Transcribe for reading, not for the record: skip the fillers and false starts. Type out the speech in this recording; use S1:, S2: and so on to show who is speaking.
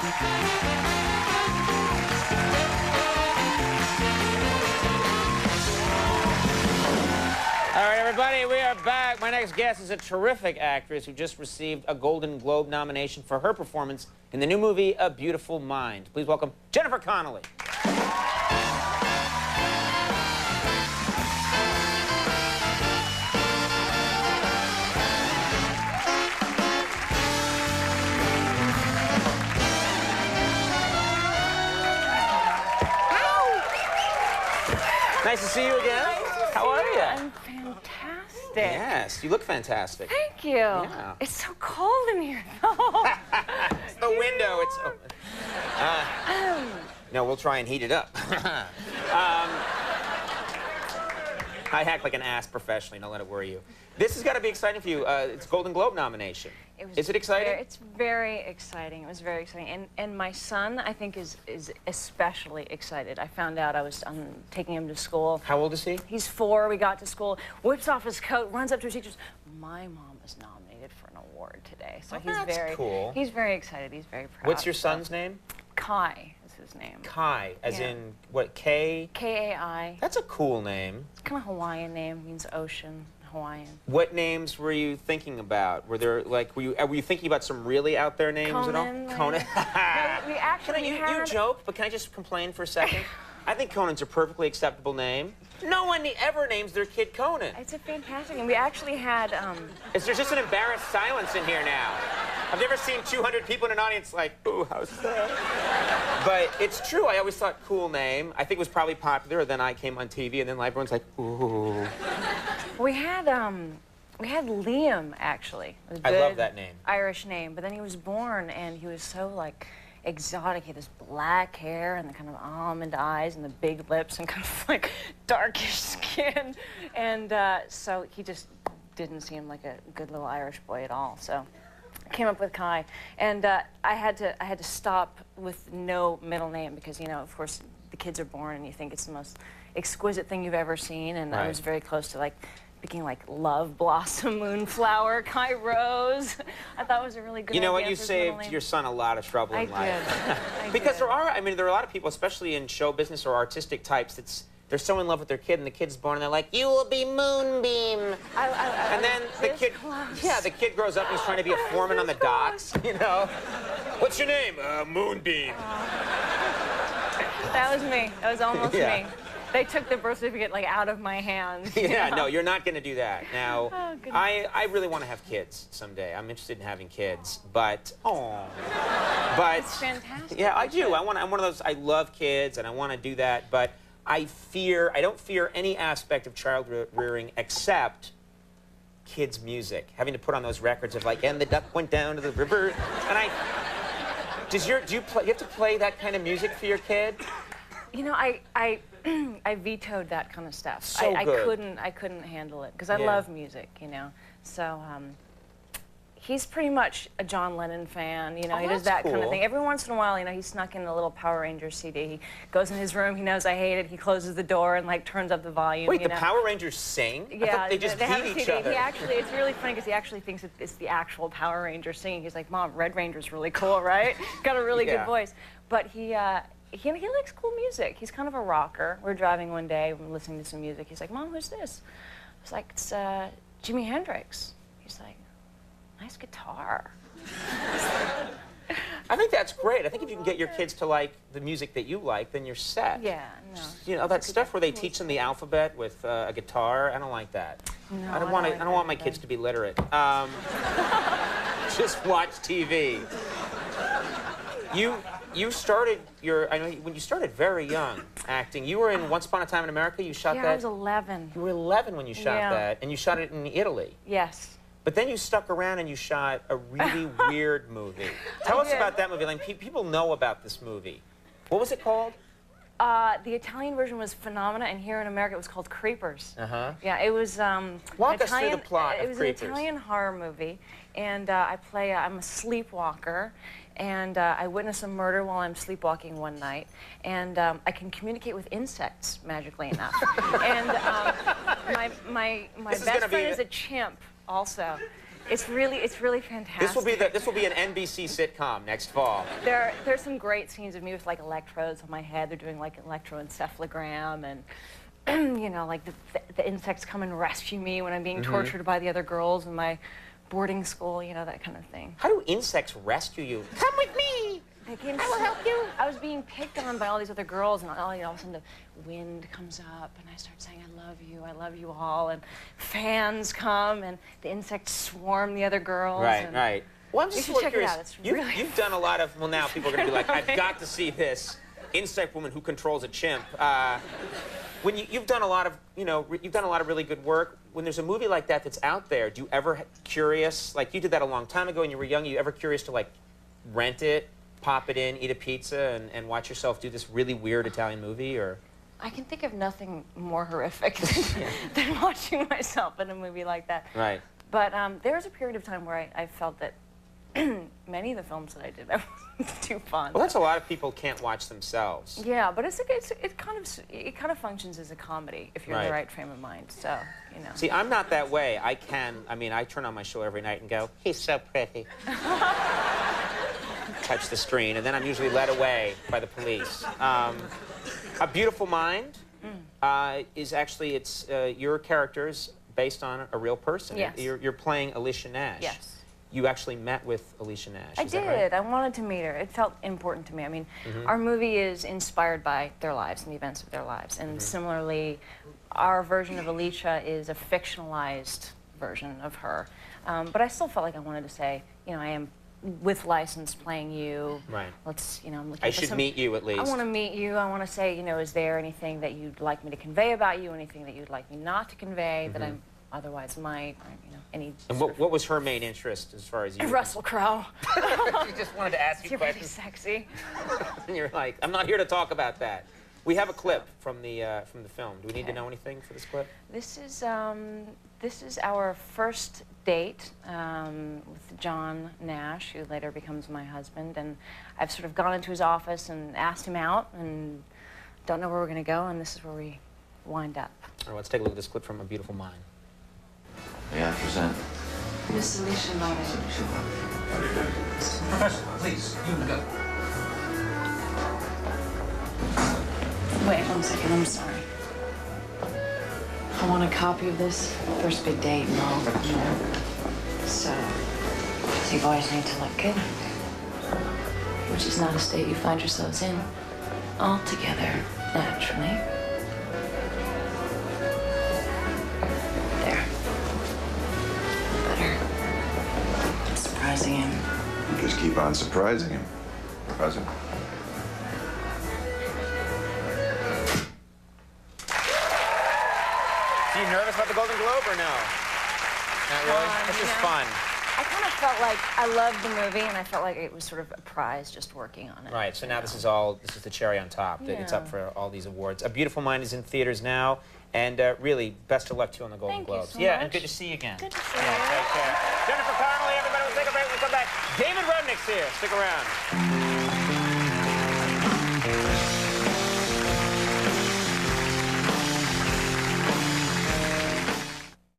S1: All right, everybody, we are back. My next guest is a terrific actress who just received a Golden Globe nomination for her performance in the new movie, A Beautiful Mind. Please welcome Jennifer Connelly. Nice to see you again. How are you?
S2: I'm fantastic.
S1: Yes, you look fantastic.
S2: Thank you.
S1: Yeah.
S2: It's so cold in here, though.
S1: It's the window. It's open. No, we'll try and heat it up. I act like an ass professionally. Don't let it worry you. This has got to be exciting for you. It's Golden Globe nomination. Is it exciting?
S2: It's very exciting. It was very exciting. And my son, I think, is especially excited. I found out I'm taking him to school.
S1: How old is he?
S2: He's 4. We got to school, whips off his coat, runs up to his teachers. My mom is nominated for an award today. So
S1: that's cool.
S2: He's very excited. He's very proud.
S1: What's your son's name?
S2: Kai is his name.
S1: Kai, as in what? K?
S2: K-A-I.
S1: That's a cool name.
S2: It's kind of a Hawaiian name. Means ocean. Hawaiian.
S1: What names were you thinking about? Were there were you thinking about some really out there names
S2: Conan,
S1: at all? Conan.
S2: No, we actually
S1: you joke, but can I just complain for a second? I think Conan's a perfectly acceptable name. No one ever names their kid Conan.
S2: It's a fantastic name. We actually had
S1: There's just an embarrassed silence in here now. I've never seen 200 people in an audience like, ooh, how sad. But it's true. I always thought cool name. I think it was probably popular. Then I came on TV, and then everyone's like, ooh.
S2: We had Liam, actually. It was a
S1: I
S2: good
S1: love that name.
S2: Irish name. But then he was born, and he was so, like, exotic. He had this black hair and the kind of almond eyes and the big lips and kind of, like, darkish skin. And so he just didn't seem like a good little Irish boy at all. So I came up with Kai. And I had to stop with no middle name because, you know, of course, the kids are born and you think it's the most exquisite thing you've ever seen. And I was very close to, like, picking like Love Blossom Moonflower, Kai Rose. I thought it was a really good idea.
S1: You know what? You saved your son a lot of trouble in life.
S2: I
S1: because
S2: did.
S1: there are a lot of people, especially in show business or artistic types, they're so in love with their kid, and the kid's born, and they're like, "You will be Moonbeam." And then the kid, the kid grows up and he's trying to be a foreman on the docks. You know, what's your name? Moonbeam.
S2: That was me. That was almost me. They took the birth certificate like out of my hands.
S1: Yeah, no, you're not going to do that. Now,
S2: Oh,
S1: I really want to have kids someday. I'm interested in having kids, but
S2: It's fantastic.
S1: Yeah, I do. I'm one of those. I love kids, and I want to do that, but I don't fear any aspect of child rearing except kids' music. Having to put on those records of like, and the duck went down to the river, and do you have to play that kind of music for your kid?
S2: You know, I vetoed that kind of stuff.
S1: So
S2: I
S1: good.
S2: couldn't handle it because I love music, you know. So he's pretty much a John Lennon fan, you know. He does that kind of thing. Every once in a while, you know, he snuck in a little Power Rangers CD. He goes in his room, he knows I hate it, he closes the door and like turns up the volume.
S1: Wait,
S2: you
S1: the
S2: know?
S1: Power Rangers sing?
S2: Yeah,
S1: I thought they just beat each other.
S2: It's really funny because he actually thinks it's the actual Power Ranger singing. He's like, Mom, Red Ranger's really cool, right? Got a really good voice. But he likes cool music. He's kind of a rocker. We're driving one day, we're listening to some music. He's like, Mom, who's this? I was like, it's Jimi Hendrix. He's like, nice guitar.
S1: I think that's great. I think if you can get your kids to like the music that you like, then you're set.
S2: Yeah, no.
S1: You know, that stuff where they teach them the alphabet with a guitar, I don't like that.
S2: No,
S1: I don't want my kids to be literate. Just watch TV. You started when you started very young acting. You were in Once Upon a Time in America. You shot that.
S2: Yeah, I was 11.
S1: You were 11 when you shot that, and you shot it in Italy.
S2: Yes.
S1: But then you stuck around and you shot a really weird movie. Tell us about that movie. Like, people know about this movie. What was it called?
S2: The Italian version was Phenomena, and here in America it was called Creepers. Yeah, it was
S1: Walk us through the plot of
S2: It was
S1: Creepers.
S2: an Italian horror movie, and I'm a sleepwalker, and I witness a murder while I'm sleepwalking one night, and I can communicate with insects magically enough. And my best friend is a chimp. Also, It's really fantastic.
S1: This will be an NBC sitcom next fall.
S2: There's some great scenes of me with like electrodes on my head. They're doing like electroencephalogram, and you know, like the insects come and rescue me when I'm being tortured by the other girls in my boarding school. You know, that kind of thing.
S1: How do insects rescue you? Come with me.
S2: I will help you. I was being picked on by all these other girls, and all of a sudden the wind comes up, and I start saying, I love you all, and fans come, and the insects swarm the other girls.
S1: Right, right. Well, I'm just
S2: you should check
S1: curious.
S2: it out. It's really
S1: You've done a lot of, well, now people are going to be like, I've got to see this insect woman who controls a chimp. When you've done a lot of, you've done a lot of really good work. When there's a movie like that that's out there, do you ever curious, like you did that a long time ago when you were young, you ever curious to like rent it, pop it in, eat a pizza, and watch yourself do this really weird Italian movie, or?
S2: I can think of nothing more horrific than watching myself in a movie like that.
S1: Right.
S2: But there was a period of time where I felt that many of the films that I did, I wasn't too fond.
S1: Well, that's a lot of people can't watch themselves.
S2: Yeah, but it kind of functions as a comedy if you're in the right frame of mind. So, you know.
S1: See, I'm not that way. I turn on my show every night and go, he's so pretty. Touch the screen, and then I'm usually led away by the police. A Beautiful Mind is actually, your character's based on a real person.
S2: Yes.
S1: You're playing Alicia Nash.
S2: Yes.
S1: You actually met with Alicia Nash.
S2: I
S1: Is that
S2: did.
S1: right?
S2: I wanted to meet her. It felt important to me. I mean, our movie is inspired by their lives and the events of their lives. And similarly, our version of Alicia is a fictionalized version of her. But I still felt like I wanted to say, I am with license playing you.
S1: Right.
S2: Let's, I'm looking
S1: I
S2: for
S1: should meet you at least.
S2: I want to meet you. I want to say, is there anything that you'd like me to convey about you? Anything that you'd like me not to convey that I'm otherwise might? Or, any.
S1: And what was her main interest as far as you?
S2: Russell Crowe.
S1: She just wanted to ask you
S2: You're
S1: questions.
S2: pretty sexy.
S1: And you're like, I'm not here to talk about that. We have a clip from the film. Do we need to know anything for this clip?
S2: This is our first date with John Nash, who later becomes my husband, and I've sort of gone into his office and asked him out, and don't know where we're going to go, and this is where we wind up.
S1: All right, let's take a look at this clip from A Beautiful Mind.
S3: May I present?
S2: Miss Alicia Loden.
S3: How do you do?
S4: Professor, please, you can go.
S2: Wait 1 second, I'm sorry. I want a copy of this. First big date and all, So, you boys need to look good. Which is not a state you find yourselves in altogether naturally. There. Better. Surprising him.
S3: Just keep on surprising him. Present.
S1: Are you nervous about the Golden Globe or no? Not really? It's just fun.
S2: I kind of felt like I loved the movie, and I felt like it was sort of a prize just working on it.
S1: Right, so now this is the cherry on top. That It's up for all these awards. A Beautiful Mind is in theaters now, and really, best of luck to you on the Golden
S2: Thank you
S1: Globes.
S2: so
S1: Yeah,
S2: much.
S1: and good to see you again.
S2: Good to see
S1: Yeah,
S2: you.
S1: take care. Jennifer Connelly, everybody, we'll take a break. We'll come back. David Rudnick's here. Stick around.